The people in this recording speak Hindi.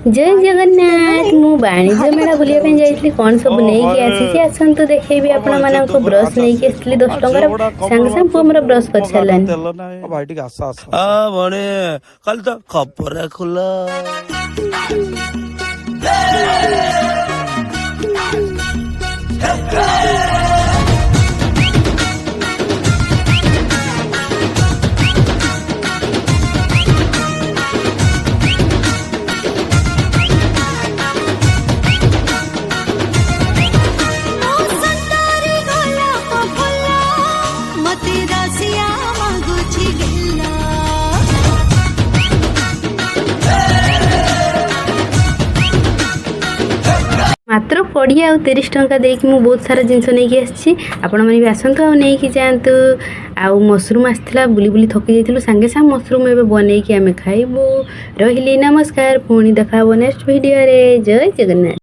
जय जगन्नाथ मु वाणिज्य मेला बुलिया पे जाइतली कोन सब नै के आसी आसंतु देखेबी आपण माने को ब्रश नै के आसली 10 टंका संग संग हमर ब्रश कर छलन भाई ठीक आसा आसा बणे कल तो खपर खुला मात्र 20 और 30 टंका देकी मु बहुत सारा जिनस नहीं के आछि आपण माने भी आसंतु आ नहीं कि जानतु आ मशरूम आस्थिला बुली बुली थकी जाइतिलु संगे संग मशरूम एबे बनै कि हमें खाइबो रहिली नमस्कार पुणी देखाबो नेक्स्ट वीडियो रे जय जगन्नाथ।